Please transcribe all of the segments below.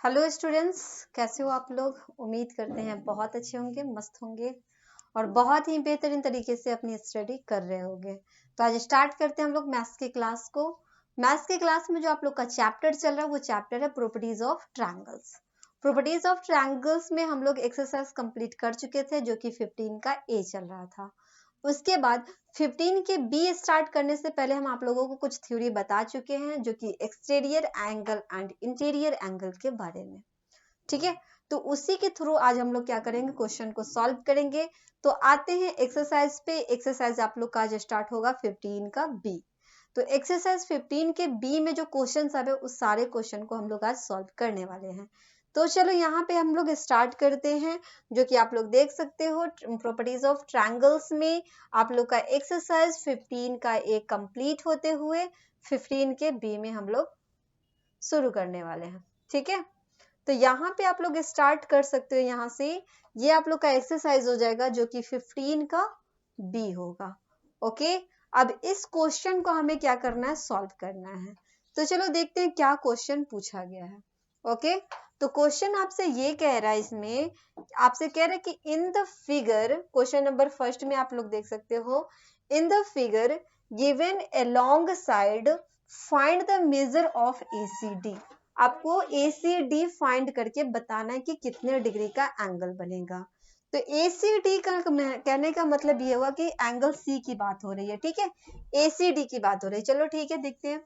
Hello students, कैसे हो आप लोग। उम्मीद करते हैं बहुत अच्छे होंगे, मस्त होंगे और बहुत ही बेहतरीन तरीके से अपनी स्टडी कर रहे होंगे। तो आज स्टार्ट करते हैं हम लोग मैथ्स की क्लास को। मैथ्स की क्लास में जो आप लोग का चैप्टर चल रहा है वो चैप्टर है properties of triangles. Properties of triangles में हम लोग एक्सरसाइज कंप्लीट कर चुके थे जो कि 15 का ए चल रहा था। उसके बाद 15 के बी स्टार्ट करने से पहले हम आप लोगों को कुछ थ्योरी बता चुके हैं जो कि exterior angle and interior angle के बारे में। ठीक है, तो उसी के थ्रू आज हम लोग क्या करेंगे, क्वेश्चन को सॉल्व करेंगे। तो आते हैं एक्सरसाइज पे। एक्सरसाइज आप लोग का आज स्टार्ट होगा 15 का बी। तो एक्सरसाइज 15 के बी में जो क्वेश्चन आए उस सारे क्वेश्चन को हम लोग आज सॉल्व करने वाले हैं। तो चलो यहाँ पे हम लोग स्टार्ट करते हैं, जो कि आप लोग देख सकते हो प्रॉपर्टीज ऑफ ट्रायंगल्स में आप लोग का एक्सरसाइज 15 का एक कंप्लीट होते हुए 15 के बी में हम लोग शुरू करने वाले हैं। ठीक है, तो यहाँ पे आप लोग स्टार्ट कर सकते हो। यहाँ से ये आप लोग का एक्सरसाइज हो जाएगा जो कि 15 का बी होगा। ओके, अब इस क्वेश्चन को हमें क्या करना है, सॉल्व करना है। तो चलो देखते हैं क्या क्वेश्चन पूछा गया है। ओके, तो क्वेश्चन आपसे ये कह रहा है, इसमें आपसे कह रहा है कि in the figure, question number first में आप लोग देख सकते हो, in the figure given along side find the measure of ACD। आपको ACD फाइंड करके बताना है कि कितने डिग्री का एंगल बनेगा। तो ACD का कहने का मतलब ये हुआ कि एंगल C की बात हो रही है। ठीक है, ACD की बात हो रही है। चलो ठीक है, देखते हैं।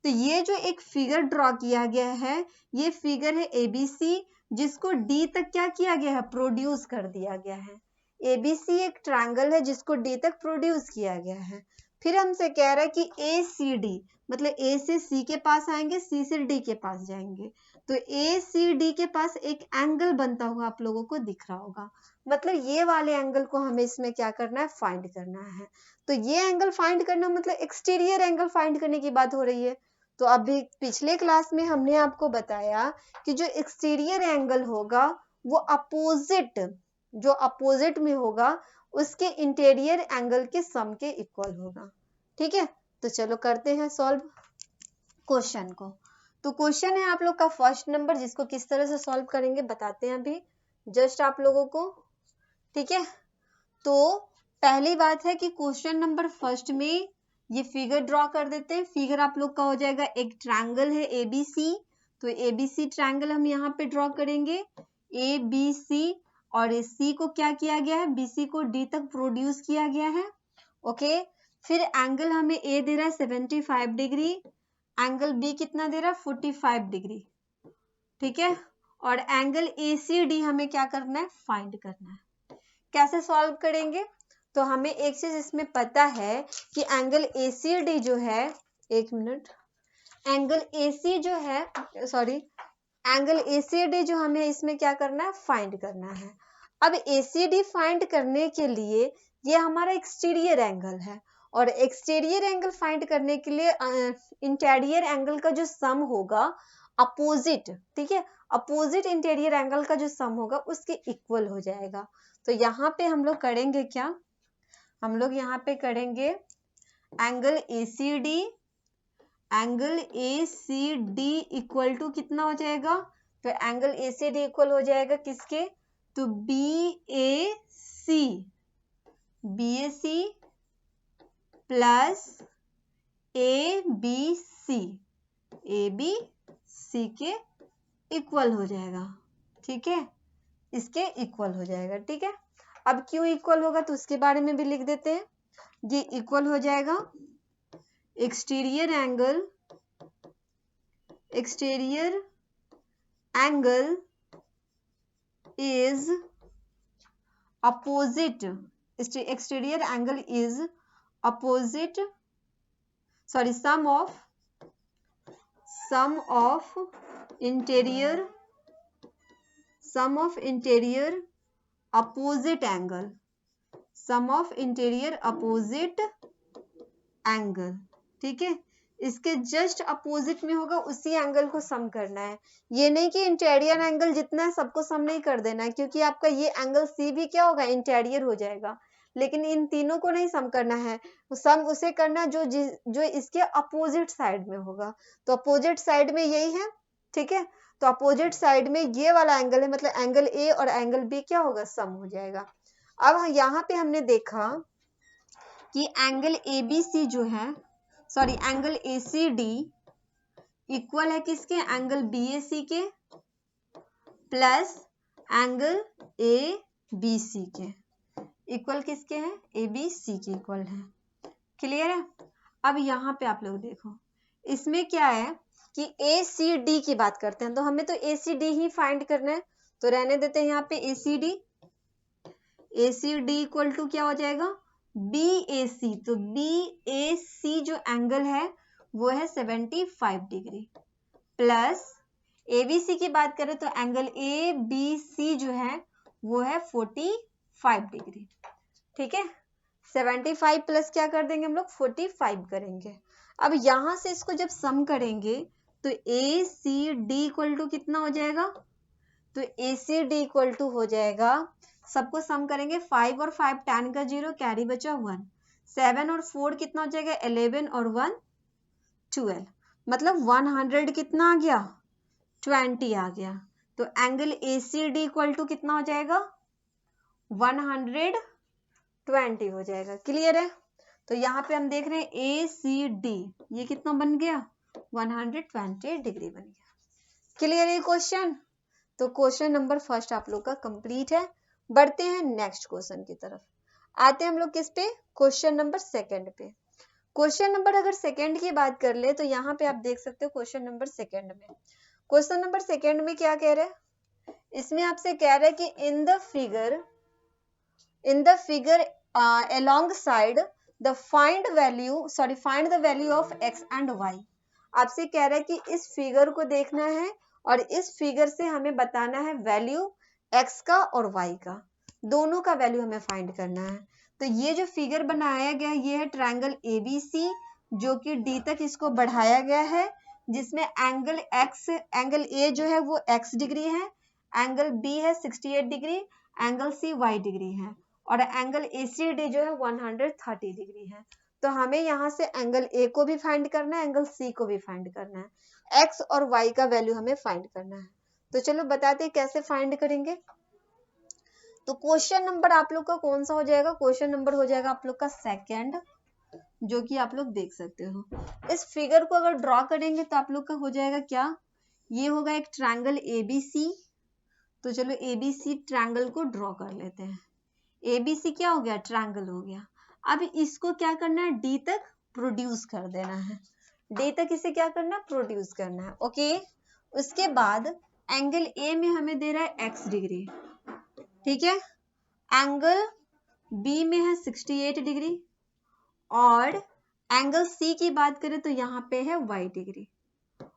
तो ये जो एक फिगर ड्रॉ किया गया है, ये फिगर है ABC, जिसको D तक क्या किया गया है, प्रोड्यूस कर दिया गया है। ABC एक ट्रायंगल है जिसको D तक प्रोड्यूस किया गया है। फिर हमसे कह रहा है कि ACD मतलब A से C के पास आएंगे, C से D के पास जाएंगे। तो ACD के पास एक एंगल बनता हुआ आप लोगों को दिख रहा होगा। मतलब ये वाले एंगल को हमें इसमें क्या करना है, फाइंड करना है। तो ये एंगल फाइंड करना मतलब एक्सटीरियर एंगल फाइंड करने की बात हो रही है। तो अभी पिछले क्लास में हमने आपको बताया कि जो एक्सटीरियर एंगल होगा वो अपोजिट, जो अपोजिट में होगा उसके इंटीरियर एंगल के सम के इक्वल होगा। ठीक है, तो चलो करते हैं सॉल्व क्वेश्चन को। तो क्वेश्चन है आप लोग का फर्स्ट नंबर, जिसको किस तरह से सॉल्व करेंगे बताते हैं अभी जस्ट आप लोगों को। ठीक है, तो पहली बात है कि क्वेश्चन नंबर फर्स्ट में ये फिगर ड्रॉ कर देते हैं। फिगर आप लोग का हो जाएगा, एक ट्रायंगल है ABC। तो ABC ट्रायंगल हम यहाँ पे ड्रॉ करेंगे ABC, और इस C को क्या किया गया है, BC को D तक प्रोड्यूस किया गया है। ओके, फिर एंगल हमें A दे रहा है 75 डिग्री, एंगल B कितना दे रहा है 45 डिग्री। ठीक है, और एंगल ACD हमें क्या करना है, फाइंड करना है। कैसे सॉल्व करेंगे, तो हमें एक चीज इसमें पता है कि एंगल ACD जो है, एक मिनट, एंगल AC जो है, सॉरी, एंगल ACD जो हमें इसमें क्या करना है, फाइंड करना है। अब ACD फाइंड करने के लिए ये हमारा एक्सटीरियर एंगल है, और एक्सटीरियर एंगल फाइंड करने के लिए इंटीरियर एंगल का जो सम होगा अपोजिट, ठीक है, अपोजिट इंटीरियर एंगल का जो सम होगा उसके इक्वल हो जाएगा। तो यहाँ पे हम लोग करेंगे क्या, हम लोग यहाँ पे करेंगे angle ACD, angle ACD equal to कितना हो जाएगा, तो एंगल ACD इक्वल हो जाएगा किसके, तो BAC प्लस ABC के इक्वल हो जाएगा। ठीक है, इसके इक्वल हो जाएगा। ठीक है, अब क्यों इक्वल होगा तो उसके बारे में भी लिख देते हैं। ये इक्वल हो जाएगा exterior angle is opposite, exterior angle is opposite, sorry, sum of interior opposite angle, sum of interior opposite angle। ठीक है, इसके जस्ट अपोजिट में होगा उसी एंगल को सम करना है। ये नहीं कि इंटीरियर एंगल जितना है सबको सम नहीं कर देना है, क्योंकि आपका ये एंगल C भी क्या होगा, इंटीरियर हो जाएगा। लेकिन इन तीनों को नहीं सम करना है, सम उसे करना जो इसके अपोजिट साइड में होगा। तो अपोजिट साइड में यही है, ठीक है। तो अपोजिट साइड में ये वाला एंगल है, मतलब एंगल ए और एंगल बी क्या होगा, सम हो जाएगा। अब यहाँ पे हमने देखा कि एंगल ए बी सी जो है, sorry angle A C D equal है किसके, एंगल बी ए सी के plus angle A B C के, इक्वल किसके हैं, ए बी सी के इक्वल है। क्लियर है। अब यहाँ पे आप लोग देखो, इसमें क्या है कि ए सी डी की बात करते हैं, तो हमें तो ए सी डी ही फाइंड करना है, तो रहने देते हैं यहाँ पे A C D. A C D equal to क्या हो जाएगा, बी ए सी। तो बी ए सी जो एंगल है वो है 75 degree, plus A B C की बात करें तो एंगल ए बी सी जो है वो है 45 डिग्री। ठीक है, 75 प्लस क्या कर देंगे हम लोग, 45 करेंगे। अब यहां से इसको जब सम करेंगे तो ए सी डी इक्वल टू कितना हो जाएगा, तो ए सी डी इक्वल टू हो जाएगा, सबको सम करेंगे 5 और 5 tan का 0, कैरी बचा 1, 7 और 4 कितना हो जाएगा 11 और 1 12, मतलब 100 कितना आ गया 20 आ गया। तो angle A C D equal to कितना हो जाएगा 120 हो जाएगा। क्लियर है। तो यहाँ पे हम देख रहे हैं ए सी डी ये कितना बन गया 120 डिग्री बन गया। क्लियर है क्वेश्चन। तो क्वेश्चन नंबर फर्स्ट आप लोग का कंप्लीट है। बढ़ते हैं नेक्स्ट क्वेश्चन की तरफ। आते हैं हम लोग किस पे, क्वेश्चन नंबर सेकंड पे। क्वेश्चन नंबर अगर सेकंड की बात कर ले तो यहाँ पे आप देख सकते हो क्वेश्चन नंबर सेकंड में, क्वेश्चन नंबर सेकंड में क्या कह रहे हैं, इसमें आपसे कह रहा है कि in the figure alongside the find the value of x and y। आपसे कह रहा है कि इस फिगर को देखना है और इस फिगर से हमें बताना है वैल्यू x का और y का, दोनों का वैल्यू हमें फाइंड करना है। तो ये जो फिगर बनाया गया ये है ट्रायंगल ABC, जो कि D तक इसको बढ़ाया गया है, जिसमें एंगल A जो है वो x डिग्री है, एंगल B है 68 degree, angle C y degree है, और एंगल ACD जो है 130 डिग्री है। तो हमें यहाँ से एंगल A को भी फाइंड करना है, एंगल C को भी फाइंड करना है, x और y का वैल्यू हमें फाइंड करना है। तो चलो बताते हैं कैसे फाइंड करेंगे। तो क्वेश्चन नंबर आप लोग का कौन सा हो जाएगा, क्वेश्चन नंबर हो जाएगा आप लोग का सेकंड, जो कि आप लोग देख सकते हो। इस फिगर को अगर ड्रॉ करेंगे तो आप लोग का हो जाएगा क्या, ये होगा एक ट्रायंगल ABC। तो चलो ABC ट्रायंगल को ड्रॉ कर लेते हैं। ABC क्या हो गया, ट्रायंगल हो गया। अब इसको क्या करना है, D तक प्रोड्यूस कर देना है, D तक इसे क्या करना है, प्रोड्यूस करना है। ओके, उसके बाद एंगल A में हमें दे रहा है x डिग्री, ठीक है, एंगल B में है 68 डिग्री, और एंगल C की बात करें तो यहाँ पे है y डिग्री,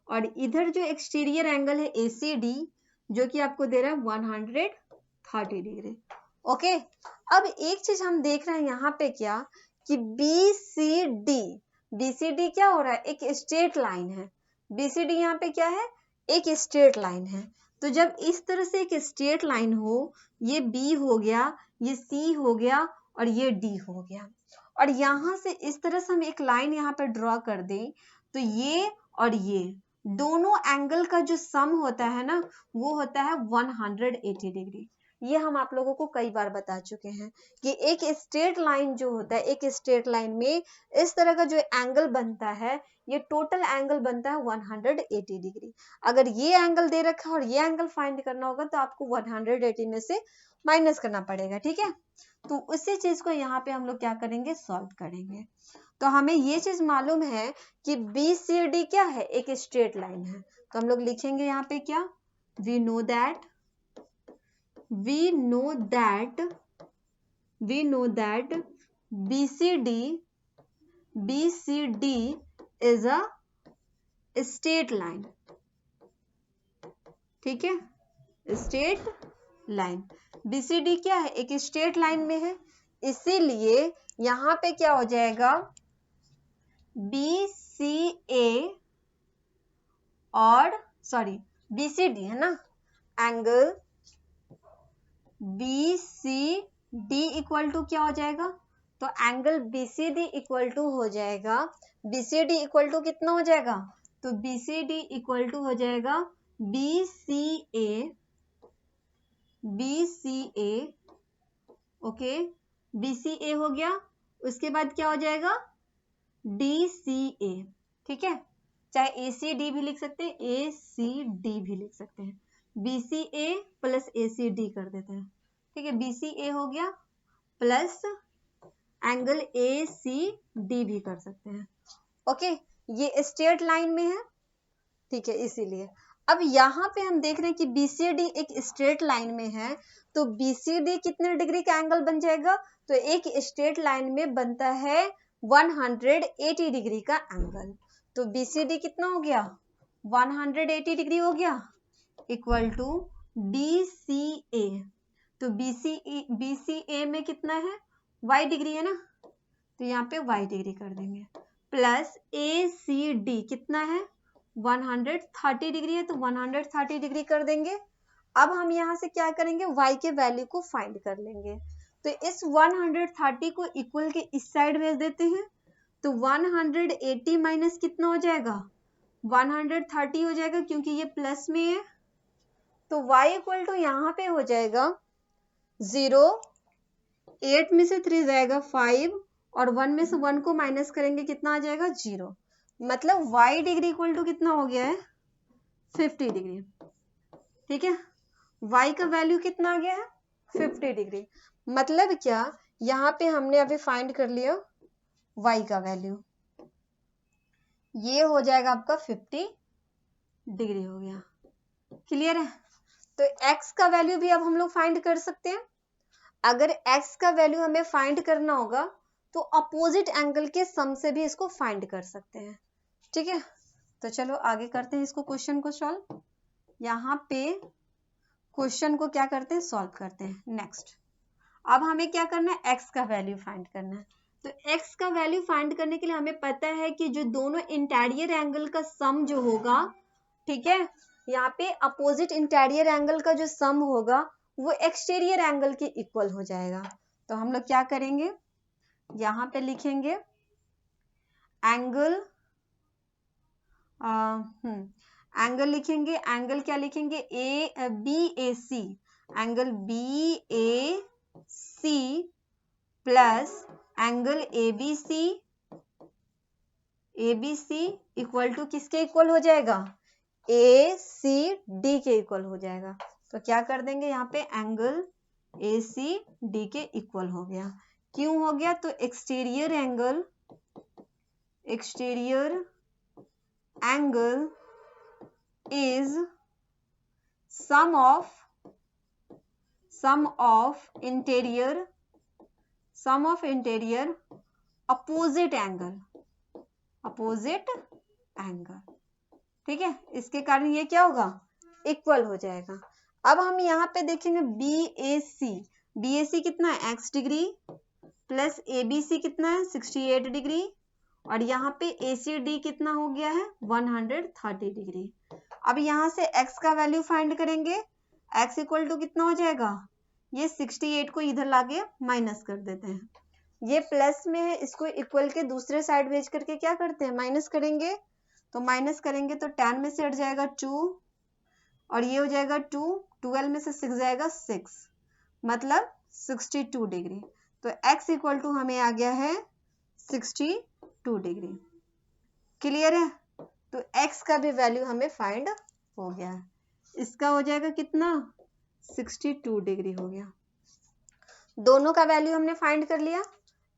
और इधर जो एक्सटीरियर एंगल है ACD जो कि आपको दे रहा है 130 डिग्री। ओके, अब एक चीज हम देख रहे हैं यहाँ पे क्या, कि BCD क्या हो रहा है, एक स्ट्रेट लाइन है। BCD यहाँ पे क्या है, एक स्ट्रेट लाइन है। तो जब इस तरह से एक स्ट्रेट लाइन हो, ये B हो गया, ये C हो गया, और ये D हो गया, और यहाँ से इस तरह से हम एक लाइन यहाँ पे ड्रॉ कर दें, तो ये और ये दोनों एंगल का जो सम होता है ना, वो होता है 180 डिग्री। ये हम आप लोगों को कई बार बता चुके हैं कि एक स्ट्रेट लाइन जो होता है, एक स्ट्रेट लाइन में इस तरह का जो एंगल बनता है, ये टोटल एंगल बनता है 180 डिग्री। अगर ये एंगल दे रखा है और ये एंगल फाइंड करना होगा तो आपको 180 में से माइनस करना पड़ेगा, ठीक है। तो उसी चीज को यहाँ पे हम लोग क्या करेंगे, सॉल्व करेंगे। तो हमें ये चीज मालूम है कि BCD क्या है, एक स्ट्रेट लाइन है। तो हम लोग लिखेंगे यहाँ पे क्या, we know that BCD is a straight line, ठीक है, स्ट्रेट लाइन। BCD क्या है, एक स्ट्रेट लाइन में है, इसीलिए यहाँ पे क्या हो जाएगा, BCA और BCD है ना, एंगल BCD इक्वल टू क्या हो जाएगा, तो एंगल BCD इक्वल टू हो जाएगा, BCD इक्वल टू कितना हो जाएगा, तो BCD इक्वल टू हो जाएगा BCA ओके, BCA हो गया, उसके बाद क्या हो जाएगा DCA, ठीक है, चाहे ACD भी लिख सकते हैं, ACD भी लिख सकते हैं, BCA प्लस ACD कर देते हैं, ठीक है, BCA हो गया प्लस एंगल ACD भी कर सकते हैं, ओके, ये स्ट्रेट लाइन में है, ठीक है, इसीलिए अब यहाँ पे हम देख रहे हैं कि BCD एक स्ट्रेट लाइन में है, तो BCD कितने डिग्री का एंगल बन जाएगा, तो एक स्ट्रेट लाइन में बनता है 180 डिग्री का एंगल, तो BCD कितना हो गया 180 डिग्री हो गया, इक्वल टू DCA, तो BCA में कितना है y डिग्री है ना, तो यहाँ पे y डिग्री कर देंगे, प्लस ACD कितना है 130 डिग्री है, तो 130 डिग्री कर देंगे। अब हम यहाँ से क्या करेंगे y के वैल्यू को फाइंड कर लेंगे, तो इस 130 को इक्वल के इस साइड भेज देते हैं, तो 180 माइनस कितना हो जाएगा 130 हो जाएगा, क्योंकि ये प्लस में है, तो y इक्वल टू यहाँ पे हो जाएगा 0, 8 में से 3 जाएगा 5 और 1 में से 1 को माइनस करेंगे कितना आ जाएगा 0, मतलब y डिग्री इक्वल टू कितना हो गया है 50 डिग्री, ठीक है, y का वैल्यू कितना आ गया है 50 डिग्री, मतलब क्या यहाँ पे हमने अभी फाइंड कर लिया y का वैल्यू, ये हो जाएगा आपका 50 डिग्री हो गया, क्लियर है, तो x का वैल्यू भी अब हम लोग फाइंड कर सकते हैं, अगर x का वैल्यू हमें फाइंड करना होगा तो अपोजिट एंगल के सम से भी इसको फाइंड कर सकते हैं, ठीक है, तो चलो आगे करते हैं इसको, क्वेश्चन को सॉल्व, यहाँ पे क्वेश्चन को क्या करते हैं सॉल्व करते हैं, नेक्स्ट, अब हमें क्या करना है x का वैल्यू फाइंड करना है, तो x का वैल्यू फाइंड करने के लिए हमें पता है कि जो दोनों इंटीरियर एंगल का सम जो होगा, ठीक है, यहाँ पे अपोजिट इंटीरियर एंगल का जो सम होगा वो एक्सटीरियर एंगल के इक्वल हो जाएगा, तो हम लोग क्या करेंगे यहाँ पे लिखेंगे एंगल, एंगल लिखेंगे, एंगल क्या लिखेंगे BAC, angle BAC plus angle ABC equal to किसके इक्वल हो जाएगा ACD के इक्वल हो जाएगा, तो क्या कर देंगे यहाँ पे एंगल ACD के इक्वल हो गया, क्यों हो गया, तो exterior angle is sum of interior opposite angle, ठीक है, इसके कारण ये क्या होगा इक्वल हो जाएगा। अब हम यहाँ पे देखेंगे BAC कितना है x डिग्री प्लस ABC कितना है 68 डिग्री और यहाँ पे ACD कितना हो गया है 130 डिग्री। अब यहाँ से x का वैल्यू फाइंड करेंगे, x इक्वल टू कितना हो जाएगा, ये 68 को इधर लाके माइनस कर देते हैं, ये प्लस में है, इसको इक्वल के दूसरे साइड भेज करके क्या करते हैं माइनस करेंगे, तो माइनस करेंगे तो 10 में से हट जाएगा 2 और ये हो जाएगा 2, 12 में से 6 जाएगा 6, मतलब 62 डिग्री, तो x इक्वल टू हमें आ गया है 62 डिग्री, क्लियर है, तो x का भी वैल्यू हमें फाइंड हो गया है, इसका हो जाएगा कितना 62 डिग्री हो गया, दोनों का वैल्यू हमने फाइंड कर लिया,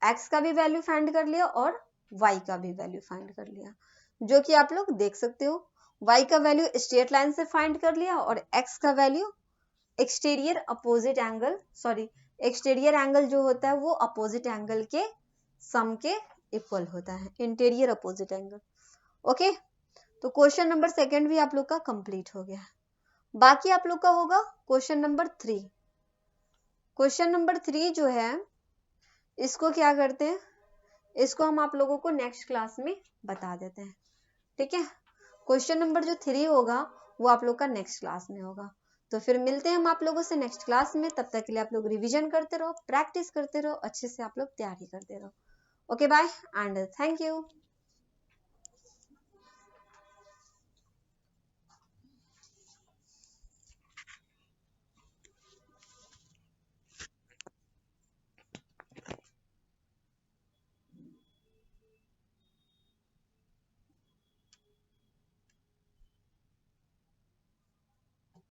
x का भी वैल्यू फाइंड कर लिया और y का भी वैल्यू फाइंड कर लिया, जो कि आप लोग देख सकते हो y का वैल्यू स्ट्रेट लाइन से फाइंड कर लिया और x का वैल्यू एक्सटीरियर एंगल जो होता है वो अपोजिट एंगल के सम के इक्वल होता है, इंटीरियर अपोजिट एंगल, ओके, तो क्वेश्चन नंबर 2 भी आप लोग का कंप्लीट हो गया, बाकी आप लोग का होगा क्वेश्चन नंबर 3। क्वेश्चन नंबर 3 जो है इसको क्या करते हैं, इसको हम आप लोगों को नेक्स्ट क्लास में बता देते हैं, ठीक है, क्वेश्चन नंबर जो 3 होगा वो आप लोग का नेक्स्ट क्लास में होगा, तो फिर मिलते हैं हम आप लोगों से नेक्स्ट क्लास में, तब तक के लिए आप लोग रिवीजन करते रहो, प्रैक्टिस करते रहो, अच्छे से आप लोग तैयारी करते रहो, okay bye and thank you.